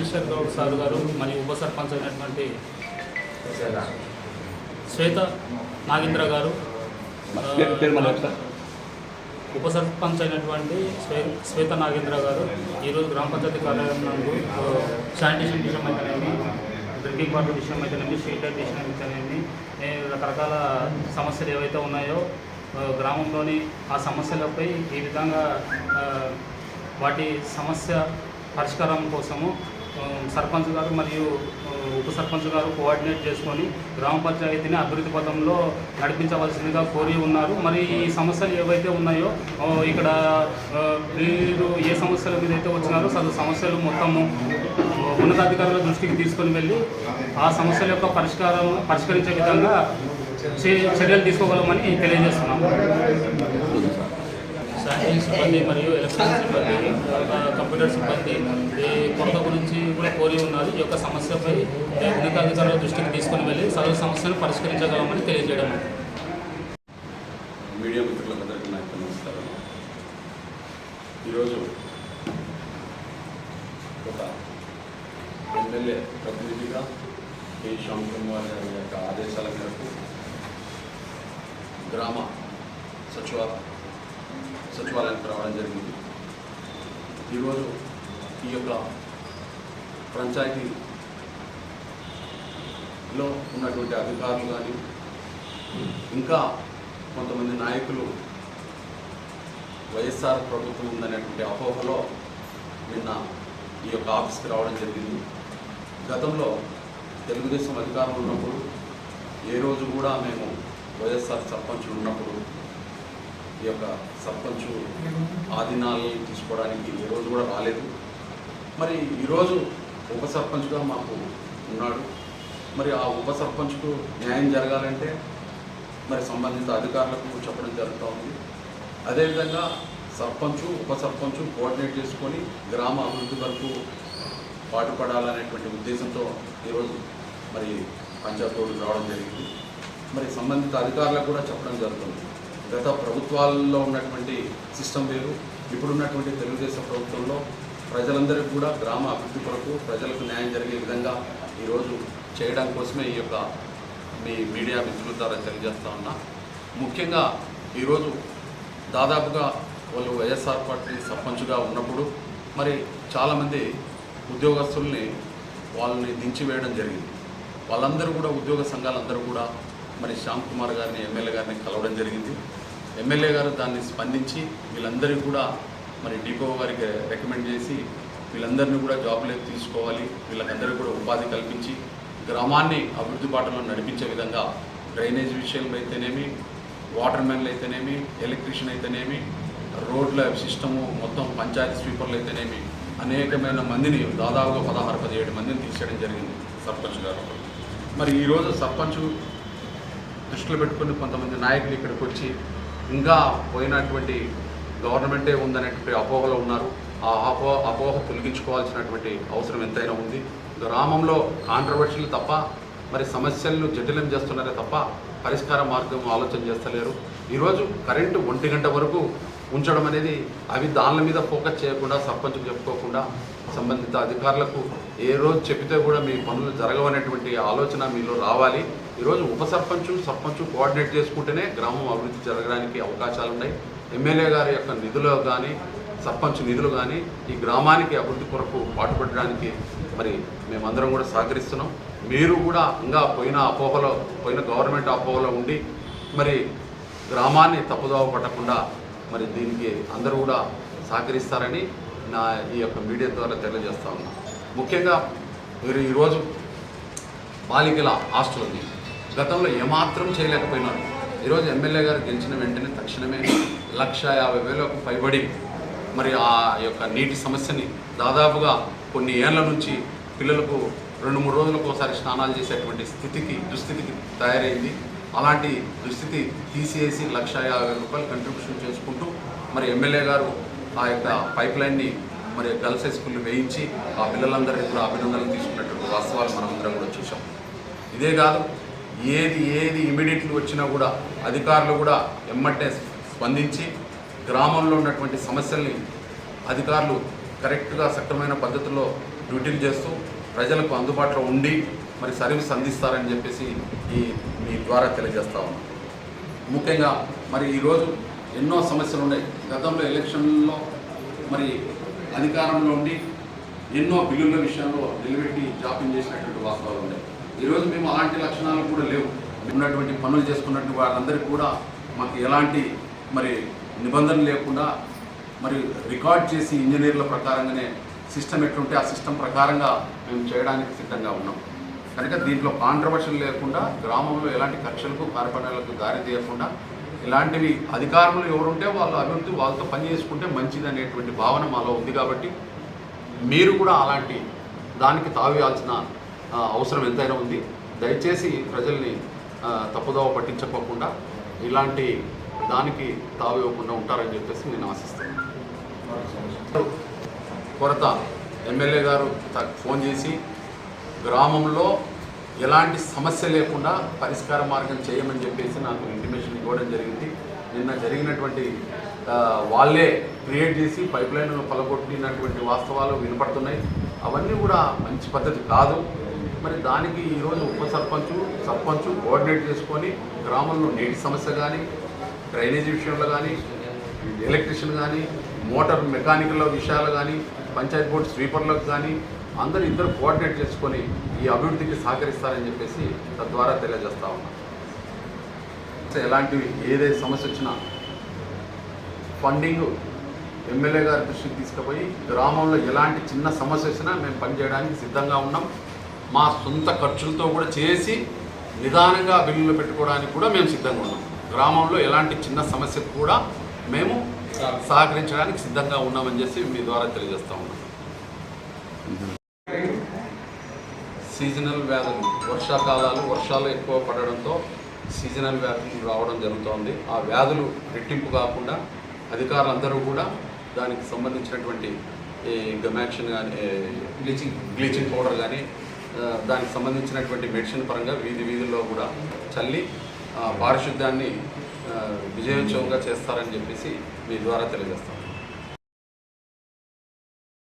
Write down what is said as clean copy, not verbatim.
శాండిషర్ Goud sir గారు మరియు ఉప సర్పంచ్ అయినటువంటి శ్వేత నాగేంద్ర గారు, ఉప సర్పంచ్ అయినటువంటి శ్వేత నాగేంద్ర గారు ఈరోజు గ్రామ పంచాయతీ కార్యాలయం నందు శానిటేషన్ విషయం అయితేనేమి, డ్రింకింగ్ వాటర్ విషయం అయితేనేమి, స్ట్రీట్ లైట్ విషయం అయితేనేమి, రకరకాల సమస్యలు ఏవైతే ఉన్నాయో గ్రామంలోని ఆ సమస్యలపై ఈ విధంగా వాటి సమస్య పరిష్కారం కోసము సర్పంచ్ గారు మరియు ఉప సర్పంచ్ గారు కోఆర్డినేట్ చేసుకొని గ్రామ పంచాయతీని అభివృద్ధి పథంలో నడిపించవలసిందిగా కోరి ఉన్నారు. మరి ఈ సమస్యలు ఏవైతే ఉన్నాయో ఇక్కడ మీరు ఏ సమస్యల మీద అయితే వచ్చినారో సమస్యలు మొత్తము ఉన్నతాధికారుల దృష్టికి తీసుకొని వెళ్ళి ఆ సమస్యల యొక్క పరిష్కరించే విధంగా చర్యలు తీసుకోగలమని తెలియజేస్తున్నాము. శానిటరీ సిబ్బంది మరియు ఎలక్ట్రికల్ సిబ్బంది, కంప్యూటర్ సిబ్బంది కొరత గురించి కూడా కోరి ఉన్నారు. ఈ యొక్క సమస్యపై ఉన్నతాధికారుల దృష్టికి తీసుకొని వెళ్ళి సదరు సమస్యను పరిష్కరించగలమని తెలియజేయడం. మీడియా మిత్రులందరికీ నాకు నమస్కారం. ఈరోజు ఒక ఎమ్మెల్యే ప్రతినిధిగా కే శ్యామ్ కుమార్ గారి యొక్క ఆదేశాల మేరకు గ్రామ సచివాలయానికి రావడం జరిగింది. ఈరోజు ఈ యొక్క పంచాయతీలో ఉన్నటువంటి అధికారులు కానీ ఇంకా కొంతమంది నాయకులు వైఎస్ఆర్ ప్రభుత్వం ఉందనేటువంటి అపోహలో నిన్న ఈ యొక్క ఆఫీస్కి రావడం జరిగింది. గతంలో తెలుగుదేశం అధికారం ఉన్నప్పుడు ఏ రోజు కూడా మేము వైఎస్ఆర్ సర్పంచులు ఉన్నప్పుడు ఈ యొక్క సర్పంచ్ ఆధీనాన్ని తీసుకోవడానికి ఏ రోజు కూడా రాలేదు. మరి ఈరోజు ఉప సర్పంచ్గా మాకు ఉన్నాడు. మరి ఆ ఉప సర్పంచ్కు న్యాయం జరగాలంటే మరి సంబంధిత అధికారులకు చెప్పడం జరుగుతూ ఉంది. అదేవిధంగా సర్పంచు ఉప సర్పంచు కోఆర్డినేట్ చేసుకొని గ్రామ అభివృద్ధి వరకు పాటుపడాలనేటువంటి ఉద్దేశంతో ఈరోజు మరి పంచాయతీ బోర్డుకు రావడం జరిగింది. మరి సంబంధిత అధికారులకు కూడా చెప్పడం జరుగుతుంది. గత ప్రభుత్వాల్లో ఉన్నటువంటి సిస్టమ్ వేరు, ఇప్పుడున్నటువంటి తెలుగుదేశం ప్రభుత్వంలో ప్రజలందరికీ కూడా గ్రామ అభివృద్ధి కొరకు ప్రజలకు న్యాయం జరిగే విధంగా ఈరోజు చేయడం కోసమే ఈ యొక్క మీ మీడియా మిత్రుల ద్వారా తెలియజేస్తా ఉన్నా. ముఖ్యంగా ఈరోజు దాదాపుగా వాళ్ళు వైఎస్ఆర్ పార్టీ సర్పంచ్గా ఉన్నప్పుడు మరి చాలామంది ఉద్యోగస్తుల్ని వాళ్ళని దించివేయడం జరిగింది. వాళ్ళందరూ కూడా ఉద్యోగ సంఘాలందరూ కూడా మరి శ్యామ్ కుమార్ గారిని ఎమ్మెల్యే గారిని కలవడం జరిగింది. ఎమ్మెల్యే గారు దాన్ని స్పందించి వీళ్ళందరికీ కూడా మరి డిపో గారికి రికమెండ్ చేసి వీళ్ళందరినీ కూడా జాబ్లోకి తీసుకోవాలి, వీళ్ళకందరికీ కూడా ఉపాధి కల్పించి గ్రామాన్ని అభివృద్ధి బాటలో నడిపించే విధంగా డ్రైనేజ్ విషయంలో అయితేనేమి, వాటర్ మ్యాన్లు అయితేనేమి, ఎలక్ట్రీషియన్ అయితేనేమి, రోడ్ల సిస్టము మొత్తం పంచాయతీ స్వీపర్లు అయితేనేమి అనేకమైన మందిని దాదాపుగా 16-17 మందిని తీసేయడం జరిగింది సర్పంచ్ గారు. మరి ఈరోజు సర్పంచ్ దృష్టిలో పెట్టుకుని కొంతమంది నాయకులు ఇక్కడికి వచ్చి ఇంకా పోయినటువంటి గవర్నమెంటే ఉందనేటువంటి అపోహలో ఉన్నారు. ఆ అపోహ తొలగించుకోవాల్సినటువంటి అవసరం ఎంతైనా ఉంది. గ్రామంలో కాంట్రవర్షియల్ తప్ప మరి సమస్యలను జటిలం చేస్తున్నారే తప్ప పరిష్కార మార్గం ఆలోచన చేస్తలేరు. ఈరోజు కరెంటు 1 గంట వరకు ఉంచడం అనేది అవి దాని మీద ఫోకస్ చేయకుండా సర్పంచ్కి చెప్పుకోకుండా సంబంధిత అధికారులకు ఏ రోజు చెప్పితే కూడా మీ పనులు జరగవనేటువంటి ఆలోచన మీలో రావాలి. ఈరోజు ఉప సర్పంచ్ కోఆర్డినేట్ చేసుకుంటేనే గ్రామం అభివృద్ధి జరగడానికి అవకాశాలు ఉన్నాయి. ఎమ్మెల్యే గారి యొక్క నిధులు కానీ సర్పంచ్ నిధులు కానీ ఈ గ్రామానికి అభివృద్ధి కొరకు పాటుపడడానికి మరి మేమందరం కూడా సహకరిస్తున్నాం. మీరు కూడా ఇంకా పోయిన గవర్నమెంట్ అపోహలో ఉండి మరి గ్రామాన్ని తప్పుదోవ పట్టకుండా మరి దీనికి అందరూ కూడా సహకరిస్తారని నా ఈ యొక్క మీడియా ద్వారా తెలియజేస్తా ఉన్నా. ముఖ్యంగా మీరు ఈరోజు బాలికల హాస్టల్ ఉంది, గతంలో ఏమాత్రం చేయలేకపోయినారు. ఈరోజు ఎమ్మెల్యే గారు గెలిచిన వెంటనే తక్షణమే 1,50,000కు పైబడి మరి ఆ యొక్క నీటి సమస్యని దాదాపుగా కొన్ని ఏళ్ల నుంచి పిల్లలకు 2-3 రోజులకు ఒకసారి స్నానాలు చేసేటువంటి దుస్థితికి తయారైంది. అలాంటి దుస్థితి తీసేసి 1,50,000 కంట్రిబ్యూషన్ చేసుకుంటూ మరి ఎమ్మెల్యే గారు ఆ యొక్క పైప్ లైన్ని మరి గర్ల్స్ హై స్కూల్ వేయించి ఆ పిల్లలందరికీ కూడా అభినందనలు తీసుకున్నటువంటి వాస్తవాలు మనమందరం కూడా చూసాం. ఇదే కాదు, ఏది ఇమీడియట్లీ వచ్చినా కూడా అధికారులు కూడా ఎమ్మటే స్పందించి గ్రామంలో ఉన్నటువంటి సమస్యల్ని అధికారులు కరెక్ట్గా సక్రమైన పద్ధతిలో డ్యూటీలు చేస్తూ ప్రజలకు అందుబాటులో ఉండి మరి సర్వీస్ అందిస్తారని చెప్పేసి మీ ద్వారా తెలియజేస్తా ఉన్నాం. ముఖ్యంగా మరి ఈరోజు ఎన్నో సమస్యలు ఉన్నాయి. గతంలో ఎలక్షన్లో మరి అధికారంలో ఉండి ఎన్నో బిల్లుల విషయంలో నిలబెట్టి జాప్యం చేసినటువంటి వాస్తవాలు ఉన్నాయి. ఈరోజు మేము అలాంటి లక్షణాలు కూడా లేవు. ఉన్నటువంటి పనులు చేసుకున్నటువంటి వాళ్ళందరికీ కూడా మాకు ఎలాంటి మరి నిబంధనలు లేకుండా మరి రికార్డ్ చేసి ఇంజనీర్ల ప్రకారంగానే సిస్టమ్ ఎట్లుంటే ఆ సిస్టమ్ ప్రకారంగా మేము చేయడానికి సిద్ధంగా ఉన్నాం. కనుక దీంట్లో కాంట్రవర్షియల్ లేకుండా గ్రామంలో ఎలాంటి కక్షలకు కార్పణ్యాలకు దారి తీయకుండా ఇలాంటివి అధికారులు ఎవరుంటే వాళ్ళ అభివృద్ధి వాళ్ళతో పని చేసుకుంటే మంచిది అనేటువంటి భావన మాలో ఉంది. కాబట్టి మీరు కూడా అలాంటి దానికి తావేయాల్సిన అవసరం ఎంతైనా ఉంది. దయచేసి ప్రజల్ని తప్పుదోవ పట్టించకోకుండా ఇలాంటి దానికి తావివ్వకుండా ఉంటారని చెప్పేసి నేను ఆశిస్తాను. కొరత ఎమ్మెల్యే గారు ఫోన్ చేసి గ్రామంలో ఎలాంటి సమస్య లేకుండా పరిష్కార మార్గం చేయమని చెప్పేసి నాకు ఇంటిమేషన్ ఇవ్వడం జరిగింది. నిన్న జరిగినటువంటి వాళ్ళే క్రియేట్ చేసి పైప్ లైన్ను పలగొట్టినటువంటి వాస్తవాలు వినపడుతున్నాయి. అవన్నీ కూడా మంచి పద్ధతి కాదు. మరి దానికి ఈరోజు ఉప సర్పంచ్ కోఆర్డినేట్ చేసుకొని గ్రామంలో నీటి సమస్య కానీ, డ్రైనేజీ విషయంలో కానీ, ఎలక్ట్రిషియన్ కానీ, మోటార్ మెకానికల్ విషయాలు కానీ, పంచాయతీ బోర్డు స్వీపర్లకు కానీ ఇద్దరు కోఆర్డినేట్ చేసుకొని ఈ అభివృద్ధికి సహకరిస్తారని చెప్పేసి తద్వారా తెలియజేస్తా ఉన్నాం. ఎలాంటివి ఏదైతే సమస్య వచ్చినా ఫండింగ్ ఎమ్మెల్యే గారి దృష్టికి తీసుకుపోయి గ్రామంలో ఎలాంటి చిన్న సమస్య వచ్చినా మేము పనిచేయడానికి సిద్ధంగా ఉన్నాం. మా సొంత ఖర్చులతో కూడా చేసి నిదానంగా బిల్లులు పెట్టుకోవడానికి కూడా మేము సిద్ధంగా ఉన్నాం. గ్రామంలో ఎలాంటి చిన్న సమస్యకు కూడా మేము సహకరించడానికి సిద్ధంగా ఉన్నామని చెప్పి మీ ద్వారా తెలియజేస్తూ ఉన్నాం. సీజనల్ వ్యాధులు, వర్షాలు ఎక్కువ పడడంతో సీజనల్ వ్యాధులు రావడం జరుగుతోంది. ఆ వ్యాధులు రెట్టింపు కాకుండా అధికారులందరూ కూడా దానికి సంబంధించినటువంటి గమాక్షన్ కానీ, బ్లీచింగ్ పౌడర్ కానీ, దానికి సంబంధించినటువంటి మెడిసిన్ పరంగా వీధుల్లో కూడా చల్లి పారిశుద్ధ్యాన్ని విజయోత్సవంగా చేస్తారని చెప్పేసి మీ ద్వారా తెలియజేస్తాం.